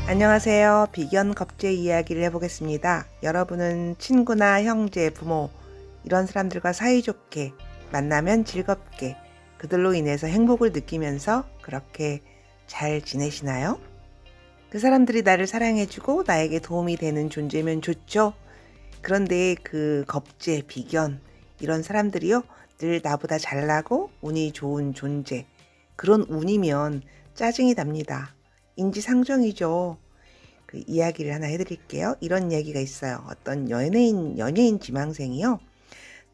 안녕하세요. 비견 겁제 이야기를 해보겠습니다. 여러분은 친구나 형제, 부모 이런 사람들과 사이좋게 만나면 즐겁게 그들로 인해서 행복을 느끼면서 그렇게 잘 지내시나요? 그 사람들이 나를 사랑해주고 나에게 도움이 되는 존재면 좋죠. 그런데 그 겁제, 비견 이런 사람들이요 늘 나보다 잘나고 운이 좋은 존재 그런 운이면 짜증이 납니다. 인지상정이죠. 그 이야기를 하나 해드릴게요. 이런 이야기가 있어요. 어떤 연예인 지망생이요.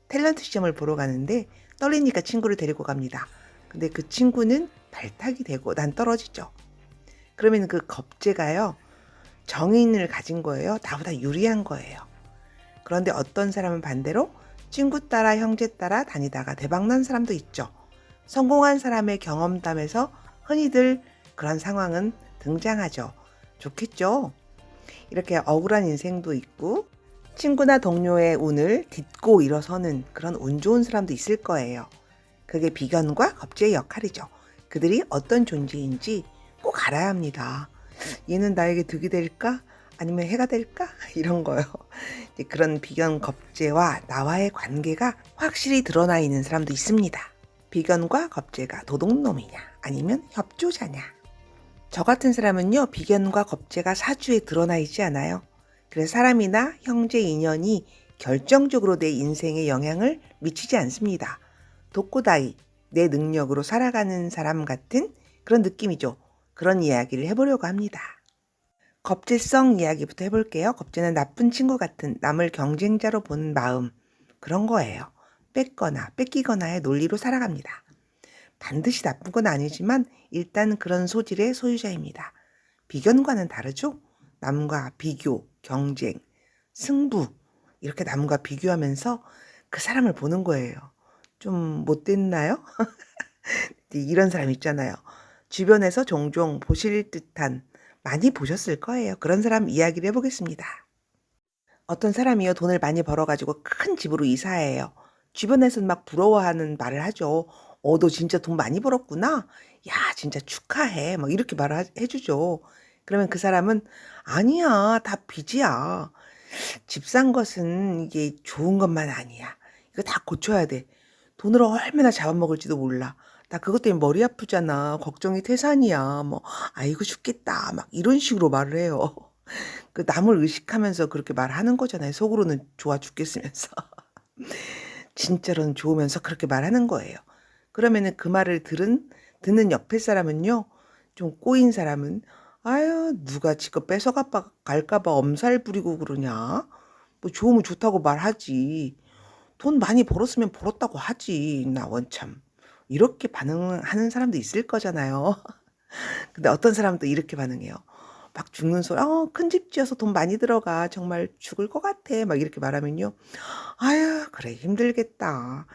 탤런트 시험을 보러 가는데 떨리니까 친구를 데리고 갑니다. 근데 그 친구는 발탁이 되고 난 떨어지죠. 그러면 그 겁재가요. 정인을 가진 거예요. 나보다 유리한 거예요. 그런데 어떤 사람은 반대로 친구 따라 형제 따라 다니다가 대박난 사람도 있죠. 성공한 사람의 경험담에서 흔히들 그런 상황은 등장하죠. 좋겠죠? 이렇게 억울한 인생도 있고 친구나 동료의 운을 딛고 일어서는 그런 운 좋은 사람도 있을 거예요. 그게 비견과 겁재의 역할이죠. 그들이 어떤 존재인지 꼭 알아야 합니다. 얘는 나에게 득이 될까? 아니면 해가 될까? 이런 거요. 그런 비견 겁재와 나와의 관계가 확실히 드러나 있는 사람도 있습니다. 비견과 겁재가 도둑놈이냐 아니면 협조자냐. 저 같은 사람은요, 비견과 겁재가 사주에 드러나 있지 않아요. 그래서 사람이나 형제 인연이 결정적으로 내 인생에 영향을 미치지 않습니다. 독고다이, 내 능력으로 살아가는 사람 같은 그런 느낌이죠. 그런 이야기를 해보려고 합니다. 겁재성 이야기부터 해볼게요. 겁재는 나쁜 친구 같은 남을 경쟁자로 보는 마음, 그런 거예요. 뺏거나 뺏기거나의 논리로 살아갑니다. 반드시 나쁜 건 아니지만 일단 그런 소질의 소유자입니다. 비견과는 다르죠? 남과 비교, 경쟁, 승부 이렇게 남과 비교하면서 그 사람을 보는 거예요. 좀 못됐나요? 이런 사람 있잖아요. 주변에서 종종 보실 듯한 많이 보셨을 거예요. 그런 사람 이야기를 해보겠습니다. 어떤 사람이요 돈을 많이 벌어가지고 큰 집으로 이사해요. 주변에서는 막 부러워하는 말을 하죠. 너 진짜 돈 많이 벌었구나. 야 진짜 축하해. 막 이렇게 말을 해주죠. 그러면 그 사람은 아니야 다 빚이야. 집 산 것은 이게 좋은 것만 아니야. 이거 다 고쳐야 돼. 돈을 얼마나 잡아먹을지도 몰라. 나 그것 때문에 머리 아프잖아. 걱정이 태산이야. 뭐 아이고 죽겠다. 막 이런 식으로 말을 해요. 그 남을 의식하면서 그렇게 말하는 거잖아요. 속으로는 좋아 죽겠으면서. 진짜로는 좋으면서 그렇게 말하는 거예요. 그러면은 그 말을 듣는 옆에 사람은요. 좀 꼬인 사람은 아유 누가 지금 뺏어가 갈까봐 엄살 부리고 그러냐. 뭐 좋으면 좋다고 말하지. 돈 많이 벌었으면 벌었다고 하지. 나 원참. 이렇게 반응하는 사람도 있을 거잖아요. 근데 어떤 사람은 또 이렇게 반응해요. 막 죽는 소리, 큰 집 지어서 돈 많이 들어가. 정말 죽을 것 같아. 막 이렇게 말하면요. 아유, 그래, 힘들겠다.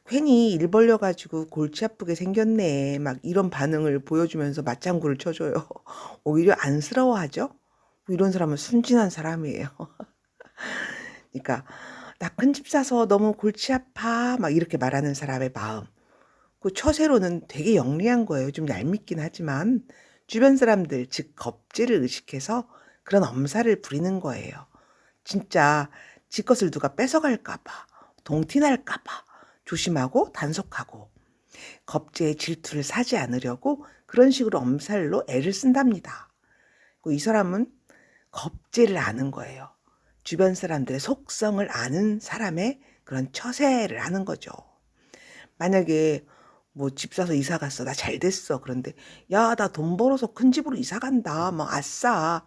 괜히 일 벌려가지고 골치 아프게 생겼네. 막 이런 반응을 보여주면서 맞장구를 쳐줘요. 오히려 안쓰러워하죠? 뭐 이런 사람은 순진한 사람이에요. 그러니까, 나 큰 집 사서 너무 골치 아파. 막 이렇게 말하는 사람의 마음. 그 처세로는 되게 영리한 거예요. 좀 얄밉긴 하지만 주변 사람들 즉 겁재를 의식해서 그런 엄살을 부리는 거예요. 진짜 지 것을 누가 뺏어갈까 봐 동티날까 봐 조심하고 단속하고 겁재의 질투를 사지 않으려고 그런 식으로 엄살로 애를 쓴답니다. 이 사람은 겁재를 아는 거예요. 주변 사람들의 속성을 아는 사람의 그런 처세를 하는 거죠. 만약에 뭐 집 사서 이사 갔어. 나 잘 됐어. 그런데 야, 나 돈 벌어서 큰 집으로 이사 간다. 뭐 아싸.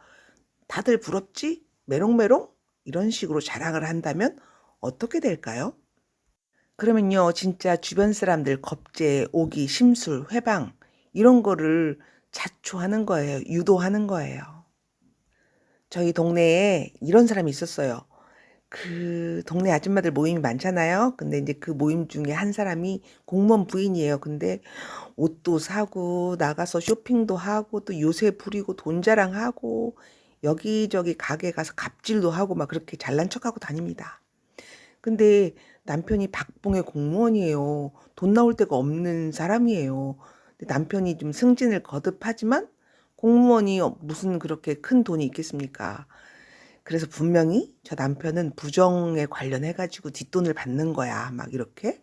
다들 부럽지? 메롱메롱? 이런 식으로 자랑을 한다면 어떻게 될까요? 그러면요, 진짜 주변 사람들 겁제, 오기, 심술, 회방 이런 거를 자초하는 거예요. 유도하는 거예요. 저희 동네에 이런 사람이 있었어요. 그 동네 아줌마들 모임이 많잖아요. 근데 이제 그 모임 중에 한 사람이 공무원 부인이에요. 근데 옷도 사고 나가서 쇼핑도 하고 또 요새 부리고 돈 자랑하고 여기저기 가게 가서 갑질도 하고 막 그렇게 잘난 척하고 다닙니다. 근데 남편이 박봉의 공무원이에요. 돈 나올 데가 없는 사람이에요. 근데 남편이 좀 승진을 거듭하지만 공무원이 무슨 그렇게 큰 돈이 있겠습니까? 그래서 분명히 저 남편은 부정에 관련해 가지고 뒷돈을 받는 거야. 막 이렇게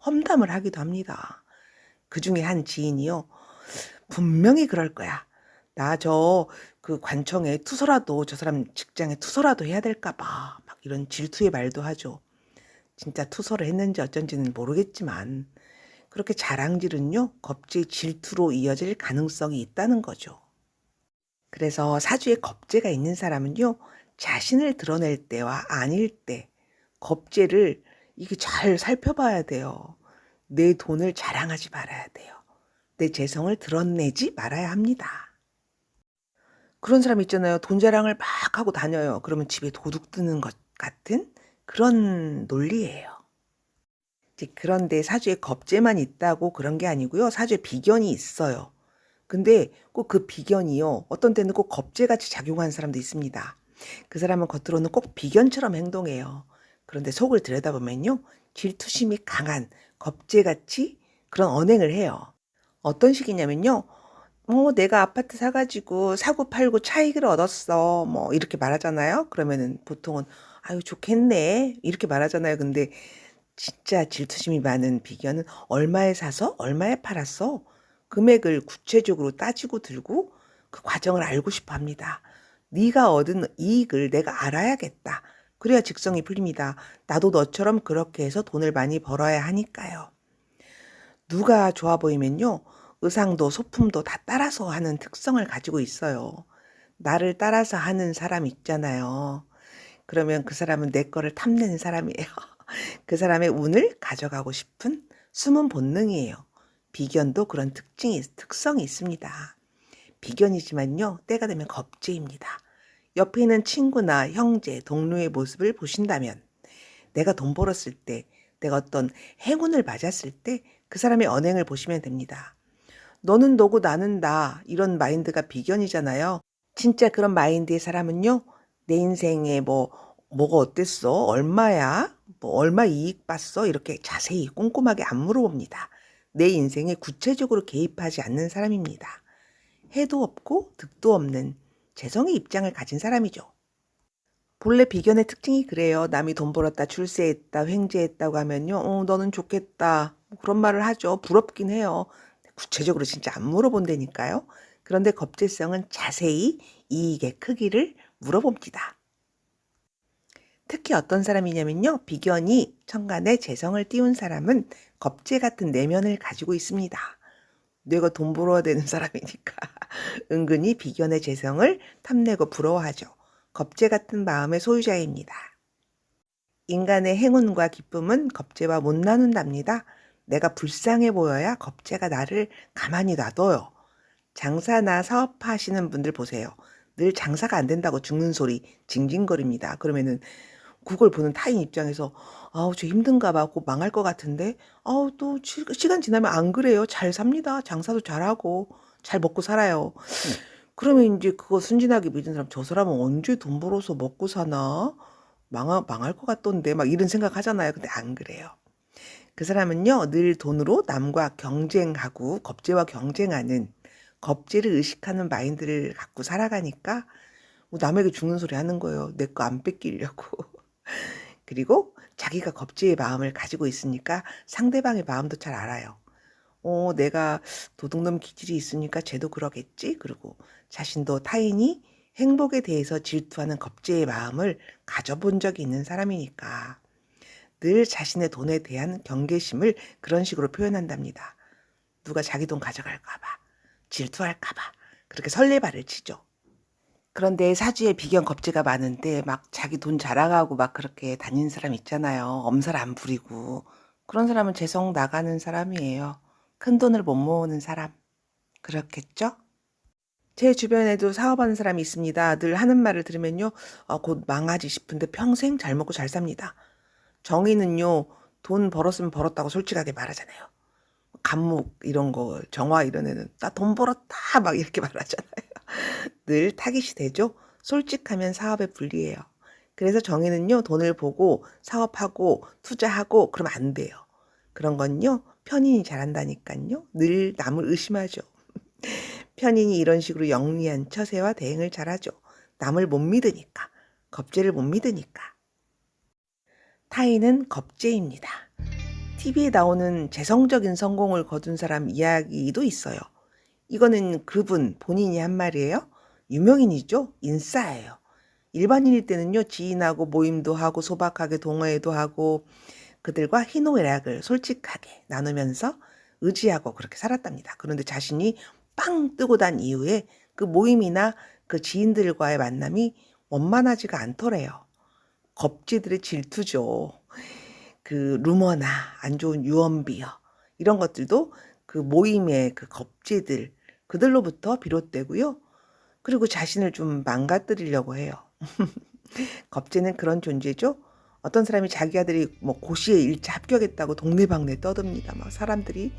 험담을 하기도 합니다. 그중에 한 지인이요. 분명히 그럴 거야. 나 그 관청에 투서라도 저 사람 직장에 투서라도 해야 될까 봐. 막 이런 질투의 말도 하죠. 진짜 투서를 했는지 어쩐지는 모르겠지만 그렇게 자랑질은요. 겁제 질투로 이어질 가능성이 있다는 거죠. 그래서 사주에 겁재가 있는 사람은요. 자신을 드러낼 때와 아닐 때 겁재를 이게 잘 살펴봐야 돼요. 내 돈을 자랑하지 말아야 돼요. 내 재성을 드러내지 말아야 합니다. 그런 사람 있잖아요. 돈 자랑을 막 하고 다녀요. 그러면 집에 도둑 드는 것 같은 그런 논리예요. 그런데 사주에 겁재만 있다고 그런 게 아니고요. 사주에 비견이 있어요. 근데 꼭 그 비견이요. 어떤 때는 꼭 겁재같이 작용하는 사람도 있습니다. 그 사람은 겉으로는 꼭 비견처럼 행동해요. 그런데 속을 들여다보면요. 질투심이 강한 겁재같이 그런 언행을 해요. 어떤 식이냐면요. 내가 아파트 사가지고 사고 팔고 차익을 얻었어. 뭐 이렇게 말하잖아요. 그러면은 보통은 아유 좋겠네 이렇게 말하잖아요. 근데 진짜 질투심이 많은 비견은 얼마에 사서 얼마에 팔았어? 금액을 구체적으로 따지고 들고 그 과정을 알고 싶어 합니다. 네가 얻은 이익을 내가 알아야겠다. 그래야 직성이 풀립니다. 나도 너처럼 그렇게 해서 돈을 많이 벌어야 하니까요. 누가 좋아 보이면요. 의상도 소품도 다 따라서 하는 특성을 가지고 있어요. 나를 따라서 하는 사람 있잖아요. 그러면 그 사람은 내 거를 탐내는 사람이에요. 그 사람의 운을 가져가고 싶은 숨은 본능이에요. 비견도 그런 특성이 있습니다. 비견이지만요. 때가 되면 겁재입니다. 옆에 있는 친구나 형제, 동료의 모습을 보신다면 내가 돈 벌었을 때, 내가 어떤 행운을 맞았을 때 그 사람의 언행을 보시면 됩니다. 너는 너고 나는 나 이런 마인드가 비견이잖아요. 진짜 그런 마인드의 사람은요. 내 인생에 뭐가 어땠어? 얼마야? 뭐 얼마 이익 봤어? 이렇게 자세히 꼼꼼하게 안 물어봅니다. 내 인생에 구체적으로 개입하지 않는 사람입니다. 해도 없고 득도 없는 재성의 입장을 가진 사람이죠. 본래 비견의 특징이 그래요. 남이 돈 벌었다, 출세했다, 횡재했다고 하면요. 너는 좋겠다. 뭐 그런 말을 하죠. 부럽긴 해요. 구체적으로 진짜 안 물어본다니까요. 그런데 겁재성은 자세히 이익의 크기를 물어봅니다. 특히 어떤 사람이냐면요. 비견이 천간에 재성을 띄운 사람은 겁재 같은 내면을 가지고 있습니다. 내가 돈 벌어야 되는 사람이니까 은근히 비견의 재성을 탐내고 부러워하죠. 겁재 같은 마음의 소유자입니다. 인간의 행운과 기쁨은 겁재와 못 나눈답니다. 내가 불쌍해 보여야 겁재가 나를 가만히 놔둬요. 장사나 사업하시는 분들 보세요. 늘 장사가 안 된다고 죽는 소리 징징거립니다. 그러면은 그걸 보는 타인 입장에서 아우 저 힘든가 봐. 곧 망할 것 같은데 아우 또 시간 지나면 안 그래요. 잘 삽니다. 장사도 잘하고 잘 먹고 살아요. 그러면 이제 그거 순진하게 믿은 사람 저 사람은 언제 돈 벌어서 먹고 사나? 망할 것 같던데 막 이런 생각 하잖아요. 근데 안 그래요. 그 사람은요 늘 돈으로 남과 경쟁하고 겁재와 경쟁하는 겁재를 의식하는 마인드를 갖고 살아가니까 뭐 남에게 죽는 소리 하는 거예요. 내 거 안 뺏기려고. 그리고 자기가 겁재의 마음을 가지고 있으니까 상대방의 마음도 잘 알아요. 내가 도둑놈 기질이 있으니까 쟤도 그러겠지. 그리고 자신도 타인이 행복에 대해서 질투하는 겁재의 마음을 가져본 적이 있는 사람이니까 늘 자신의 돈에 대한 경계심을 그런 식으로 표현한답니다. 누가 자기 돈 가져갈까 봐, 질투할까 봐 그렇게 설레발을 치죠. 그런데 사주에 비견 겁재가 많은데 막 자기 돈 자랑하고 막 그렇게 다니는 사람 있잖아요. 엄살 안 부리고. 그런 사람은 재성 나가는 사람이에요. 큰 돈을 못 모으는 사람. 그렇겠죠? 제 주변에도 사업하는 사람이 있습니다. 늘 하는 말을 들으면요. 곧 망하지 싶은데 평생 잘 먹고 잘 삽니다. 정의는요. 돈 벌었으면 벌었다고 솔직하게 말하잖아요. 감목 이런 거 정화 이런 애는 나 돈 벌었다 막 이렇게 말하잖아요. 늘 타깃이 되죠. 솔직하면 사업에 불리해요. 그래서 정의는요. 돈을 보고 사업하고 투자하고 그러면 안 돼요. 그런 건요. 편인이 잘한다니까요. 늘 남을 의심하죠. 편인이 이런 식으로 영리한 처세와 대응을 잘하죠. 남을 못 믿으니까. 겁재를 못 믿으니까. 타인은 겁재입니다. TV에 나오는 재성적인 성공을 거둔 사람 이야기도 있어요. 이거는 그분 본인이 한 말이에요. 유명인이죠. 인싸예요. 일반인일 때는요. 지인하고 모임도 하고 소박하게 동호회도 하고 그들과 희노애락을 솔직하게 나누면서 의지하고 그렇게 살았답니다. 그런데 자신이 빵 뜨고 난 이후에 그 모임이나 그 지인들과의 만남이 원만하지가 않더래요. 겁지들의 질투죠. 그 루머나 안 좋은 유언비어 이런 것들도 그 모임의 그 겁지들 그들로부터 비롯되고요. 그리고 자신을 좀 망가뜨리려고 해요. 겁재는 그런 존재죠. 어떤 사람이 자기 아들이 뭐 고시에 일자 합격했다고 동네방네 떠듭니다. 막 사람들이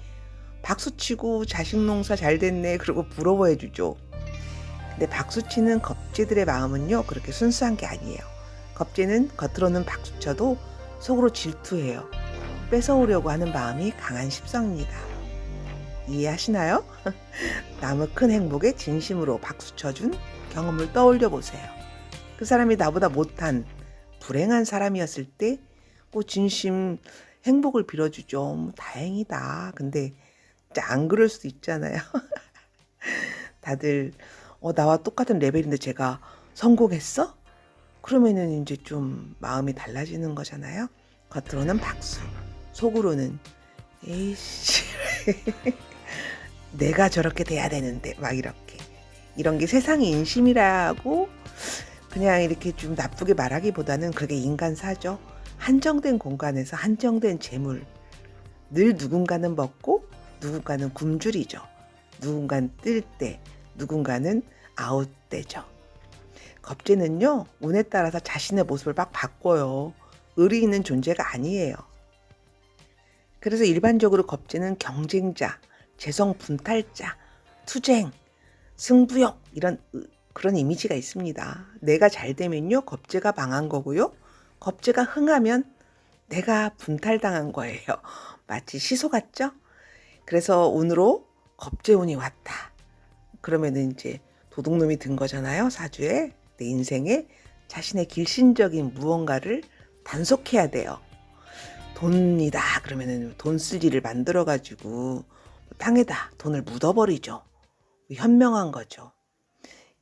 박수치고 자식 농사 잘 됐네 그러고 부러워해주죠. 근데 박수치는 겁재들의 마음은요 그렇게 순수한 게 아니에요. 겁재는 겉으로는 박수쳐도 속으로 질투해요. 뺏어오려고 하는 마음이 강한 십성입니다. 이해하시나요? 남의 큰 행복에 진심으로 박수쳐준 경험을 떠올려 보세요. 그 사람이 나보다 못한 불행한 사람이었을 때 진심 행복을 빌어주죠. 다행이다. 근데 안 그럴 수도 있잖아요. 다들 나와 똑같은 레벨인데 제가 성공했어? 그러면은 이제 좀 마음이 달라지는 거잖아요. 겉으로는 박수, 속으로는 에이씨 내가 저렇게 돼야 되는데 막 이렇게 이런 게 세상의 인심이라고 그냥 이렇게 좀 나쁘게 말하기보다는 그게 인간사죠. 한정된 공간에서 한정된 재물 늘 누군가는 먹고 누군가는 굶주리죠. 누군가는 뜰 때 누군가는 아웃되죠. 겁재는요 운에 따라서 자신의 모습을 막 바꿔요. 의리 있는 존재가 아니에요. 그래서 일반적으로 겁재는 경쟁자, 재성 분탈자, 투쟁, 승부욕 이런 그런 이미지가 있습니다. 내가 잘 되면요 겁재가 망한 거고요. 겁재가 흥하면 내가 분탈당한 거예요. 마치 시소 같죠? 그래서 운으로 겁재운이 왔다. 그러면은 이제 도둑놈이 든 거잖아요. 사주에 내 인생에 자신의 길신적인 무언가를 단속해야 돼요. 돈이다 그러면은 돈 쓸 일을 만들어 가지고 땅에다 돈을 묻어버리죠. 현명한 거죠.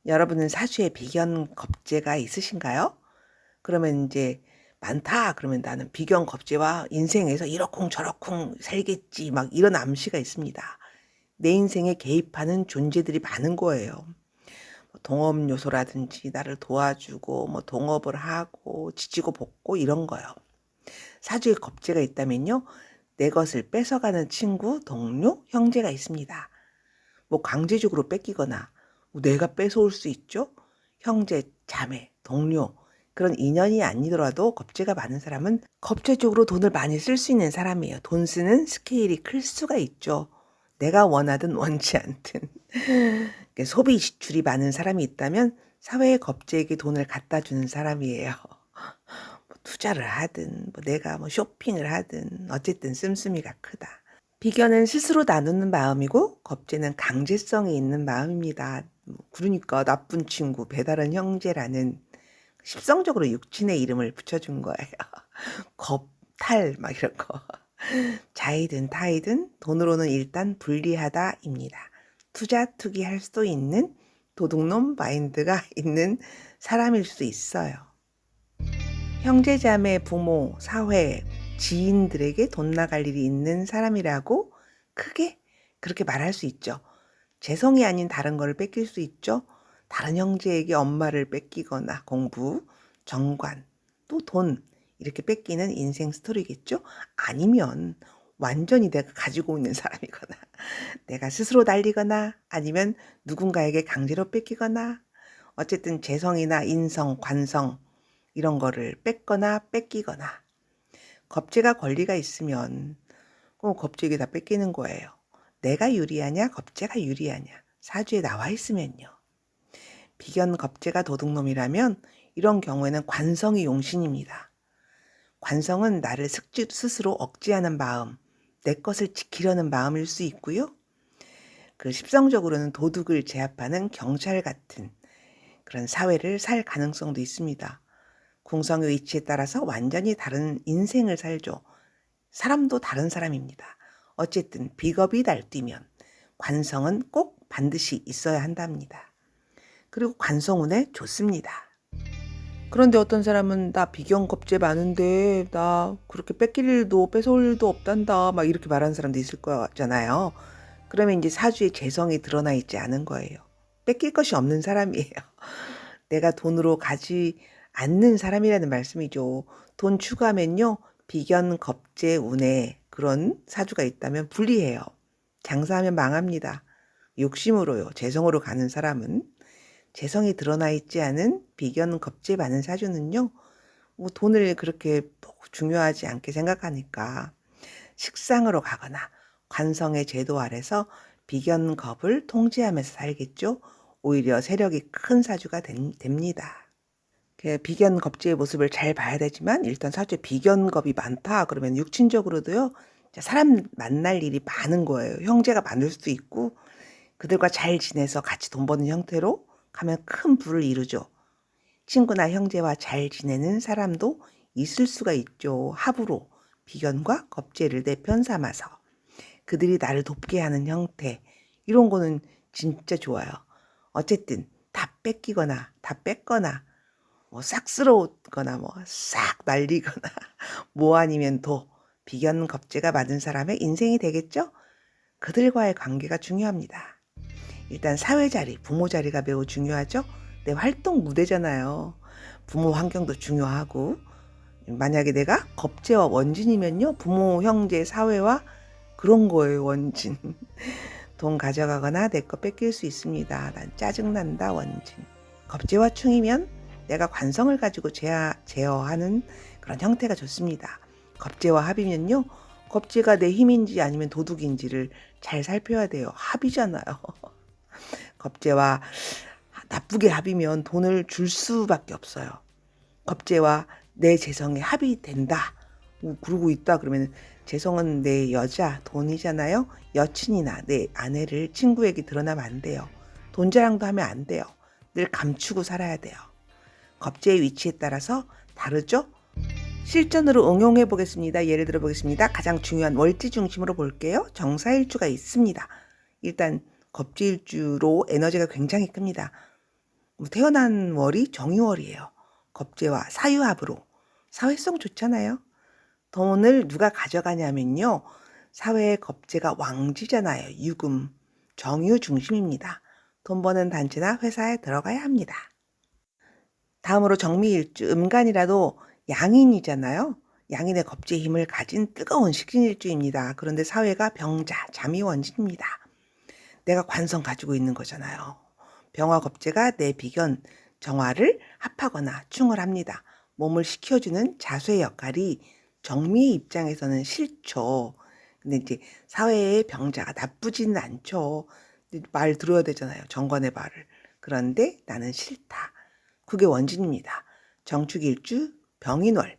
여러분은 사주에 비견 겁재가 있으신가요? 그러면 이제 많다 그러면 나는 비견 겁재와 인생에서 이러쿵저러쿵 살겠지 막 이런 암시가 있습니다. 내 인생에 개입하는 존재들이 많은 거예요. 동업 요소라든지 나를 도와주고 뭐 동업을 하고 지지고 볶고 이런 거요. 사주에 겁재가 있다면요. 내 것을 뺏어가는 친구, 동료, 형제가 있습니다. 뭐 강제적으로 뺏기거나 내가 뺏어올 수 있죠. 형제, 자매, 동료 그런 인연이 아니더라도 겁재가 많은 사람은 겁재적으로 돈을 많이 쓸 수 있는 사람이에요. 돈 쓰는 스케일이 클 수가 있죠. 내가 원하든 원치 않든 소비 지출이 많은 사람이 있다면 사회의 겁재에게 돈을 갖다 주는 사람이에요. 투자를 하든 내가 쇼핑을 하든 어쨌든 씀씀이가 크다. 비견은 스스로 나누는 마음이고 겁재는 강제성이 있는 마음입니다. 그러니까 나쁜 친구 배다른 형제라는 십성적으로 육친의 이름을 붙여준 거예요. 겁탈 막 이런 거. 자이든 타이든 돈으로는 일단 불리하다입니다. 투자 투기할 수도 있는 도둑놈 마인드가 있는 사람일 수 있어요. 형제자매, 부모, 사회, 지인들에게 돈 나갈 일이 있는 사람이라고 크게 그렇게 말할 수 있죠. 재성이 아닌 다른 거를 뺏길 수 있죠. 다른 형제에게 엄마를 뺏기거나 공부, 정관, 또 돈 이렇게 뺏기는 인생 스토리겠죠. 아니면 완전히 내가 가지고 있는 사람이거나 내가 스스로 날리거나 아니면 누군가에게 강제로 뺏기거나 어쨌든 재성이나 인성, 관성 이런 거를 뺏거나 뺏기거나 겁재가 권리가 있으면 겁재에게 다 뺏기는 거예요. 내가 유리하냐 겁재가 유리하냐 사주에 나와 있으면요. 비견 겁재가 도둑놈이라면 이런 경우에는 관성이 용신입니다. 관성은 나를 스스로 억제하는 마음, 내 것을 지키려는 마음일 수 있고요. 그 십성적으로는 도둑을 제압하는 경찰 같은 그런 사회를 살 가능성도 있습니다. 궁성의 위치에 따라서 완전히 다른 인생을 살죠. 사람도 다른 사람입니다. 어쨌든 비겁이 날뛰면 관성은 꼭 반드시 있어야 한답니다. 그리고 관성운에 좋습니다. 그런데 어떤 사람은 나 비견겁제 많은데 나 그렇게 뺏길 일도 뺏어올 일도 없단다 막 이렇게 말하는 사람도 있을 거잖아요. 그러면 이제 사주에 재성이 드러나 있지 않은 거예요. 뺏길 것이 없는 사람이에요. 내가 돈으로 가지 않는 사람이라는 말씀이죠. 돈 추가하면요. 비견 겁재 운에 그런 사주가 있다면 불리해요. 장사하면 망합니다. 욕심으로요. 재성으로 가는 사람은 재성이 드러나 있지 않은 비견 겁재 많은 사주는요. 뭐 돈을 그렇게 중요하지 않게 생각하니까 식상으로 가거나 관성의 제도 아래서 비견 겁을 통제하면서 살겠죠. 오히려 세력이 큰 사주가 됩니다. 비견 겁재의 모습을 잘 봐야 되지만 일단 사주에 비견 겁이 많다 그러면 육친적으로도요. 사람 만날 일이 많은 거예요. 형제가 많을 수도 있고 그들과 잘 지내서 같이 돈 버는 형태로 가면 큰 부를 이루죠. 친구나 형제와 잘 지내는 사람도 있을 수가 있죠. 합으로 비견과 겁재를 내 편 삼아서 그들이 나를 돕게 하는 형태 이런 거는 진짜 좋아요. 어쨌든 다 뺏기거나 다 뺏거나 뭐 싹스러웠거나 뭐 싹 날리거나 뭐 아니면 도 비견 겁재가 맞은 사람의 인생이 되겠죠? 그들과의 관계가 중요합니다. 일단 사회 자리, 부모 자리가 매우 중요하죠. 내 활동 무대잖아요. 부모 환경도 중요하고 만약에 내가 겁재와 원진이면요. 부모, 형제, 사회와 그런 거예요. 원진. 돈 가져가거나 내 거 뺏길 수 있습니다. 난 짜증난다. 원진. 겁재와 충이면 내가 관성을 가지고 제어하는 그런 형태가 좋습니다. 겁재와 합이면요. 겁재가 내 힘인지 아니면 도둑인지를 잘 살펴야 돼요. 합이잖아요. 겁재와 나쁘게 합이면 돈을 줄 수밖에 없어요. 겁재와 내 재성에 합이 된다. 그러고 있다 그러면 재성은 내 여자, 돈이잖아요. 여친이나 내 아내를 친구에게 드러나면 안 돼요. 돈 자랑도 하면 안 돼요. 늘 감추고 살아야 돼요. 겁재의 위치에 따라서 다르죠? 실전으로 응용해 보겠습니다. 예를 들어 보겠습니다. 가장 중요한 월지 중심으로 볼게요. 정사일주가 있습니다. 일단 겁재일주로 에너지가 굉장히 큽니다. 태어난 월이 정유월이에요. 겁재와 사유합으로 사회성 좋잖아요. 돈을 누가 가져가냐면요. 사회의 겁재가 왕지잖아요. 유금, 정유 중심입니다. 돈 버는 단체나 회사에 들어가야 합니다. 다음으로 정미일주, 음간이라도 양인이잖아요. 양인의 겁재의 힘을 가진 뜨거운 식신일주입니다. 그런데 사회가 병자, 잠이원진입니다. 내가 관성 가지고 있는 거잖아요. 병화 겁재가 내 비견, 정화를 합하거나 충을 합니다. 몸을 식혀주는 자수의 역할이 정미의 입장에서는 싫죠. 근데 이제 사회의 병자가 나쁘지는 않죠. 말 들어야 되잖아요. 정관의 말을. 그런데 나는 싫다. 그게 원진입니다. 정축일주, 병인월.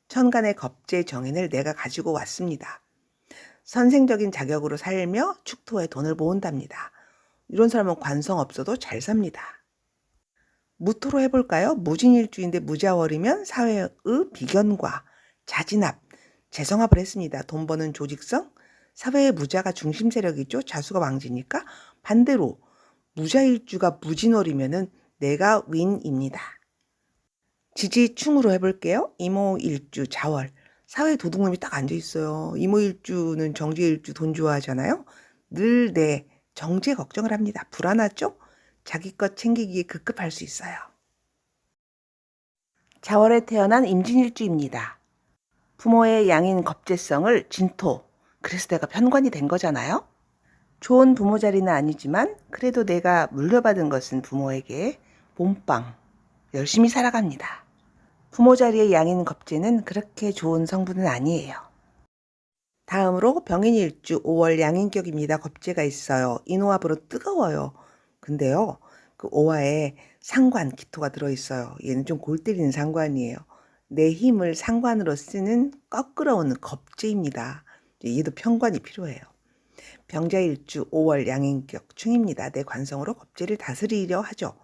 천간의 겁재 정인을 내가 가지고 왔습니다. 선생적인 자격으로 살며 축토에 돈을 모은답니다. 이런 사람은 관성 없어도 잘 삽니다. 무토로 해볼까요? 무진일주인데 무자월이면 사회의 비견과 자진합, 재성합을 했습니다. 돈 버는 조직성, 사회의 무자가 중심 세력이죠. 자수가 왕지니까 반대로 무자일주가 무진월이면은 내가 윈입니다. 지지충으로 해볼게요. 이모일주 자월. 사회 도둑놈이 딱 앉아있어요. 이모일주는 정제일주 돈 좋아하잖아요. 늘 내 정제 걱정을 합니다. 불안하죠? 자기 것 챙기기에 급급할 수 있어요. 자월에 태어난 임진일주입니다. 부모의 양인 겁재성을 진토. 그래서 내가 편관이 된 거잖아요. 좋은 부모 자리는 아니지만 그래도 내가 물려받은 것은 부모에게 몸빵 열심히 살아갑니다. 부모 자리의 양인 겁재는 그렇게 좋은 성분은 아니에요. 다음으로 병인일주 5월 양인격입니다. 겁재가 있어요. 인호합으로 뜨거워요. 근데요. 그 오화에 상관, 기토가 들어있어요. 얘는 좀 골 때리는 상관이에요. 내 힘을 상관으로 쓰는 거꾸로 오는 겁재입니다. 얘도 편관이 필요해요. 병자일주 5월 양인격 충입니다. 내 관성으로 겁재를 다스리려 하죠.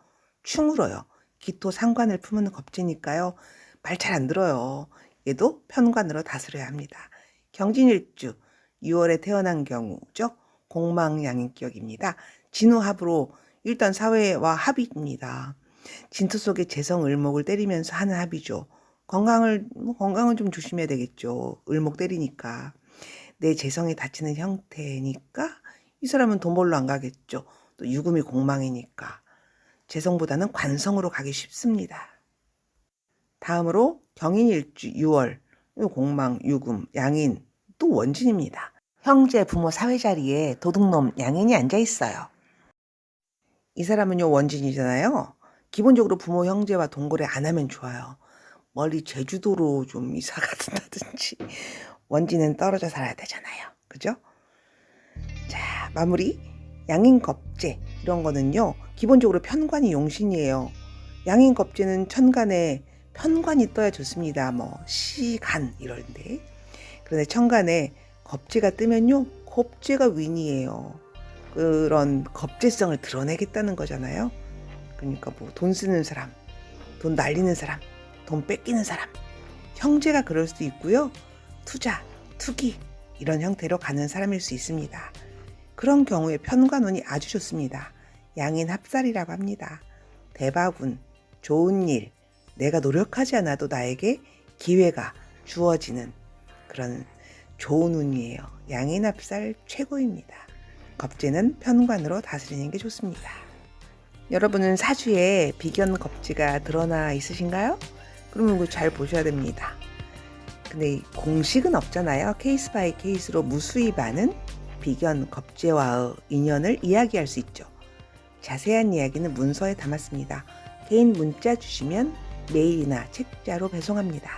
충으로요. 기토 상관을 품은 겁재니까요. 말 잘 안 들어요. 얘도 편관으로 다스려야 합니다. 경진일주 6월에 태어난 경우죠. 공망양인격입니다. 진우합으로 일단 사회와 합입니다. 진토 속에 재성 을목을 때리면서 하는 합이죠. 건강은 좀 조심해야 되겠죠. 을목 때리니까. 내 재성이 닫히는 형태니까 이 사람은 돈 벌러 안 가겠죠. 또 유금이 공망이니까. 재성보다는 관성으로 가기 쉽습니다. 다음으로 경인일주 6월 공망, 유금, 양인 또 원진입니다. 형제, 부모, 사회 자리에 도둑놈 양인이 앉아 있어요. 이 사람은요 원진이잖아요. 기본적으로 부모, 형제와 동거래 안 하면 좋아요. 멀리 제주도로 좀 이사 가든다든지. 원진은 떨어져 살아야 되잖아요. 그죠? 자, 마무리. 양인겁재 이런 거는요 기본적으로 편관이 용신이에요. 양인겁재는 천간에 편관이 떠야 좋습니다. 뭐 시간 이런데. 그런데 천간에 겁재가 뜨면요 겁재가 윈이에요. 그런 겁재성을 드러내겠다는 거잖아요. 그러니까 뭐 돈 쓰는 사람, 돈 날리는 사람, 돈 뺏기는 사람, 형제가 그럴 수도 있고요. 투자, 투기 이런 형태로 가는 사람일 수 있습니다. 그런 경우에 편관운이 아주 좋습니다. 양인 합살이라고 합니다. 대박운, 좋은 일, 내가 노력하지 않아도 나에게 기회가 주어지는 그런 좋은 운이에요. 양인 합살 최고입니다. 겁재는 편관으로 다스리는 게 좋습니다. 여러분은 사주에 비견 겁재가 드러나 있으신가요? 그러면 이거 잘 보셔야 됩니다. 근데 공식은 없잖아요. 케이스 바이 케이스로 무수히 많은 비견 겁재와의 인연을 이야기할 수 있죠. 자세한 이야기는 문서에 담았습니다. 개인 문자 주시면 메일이나 책자로 배송합니다.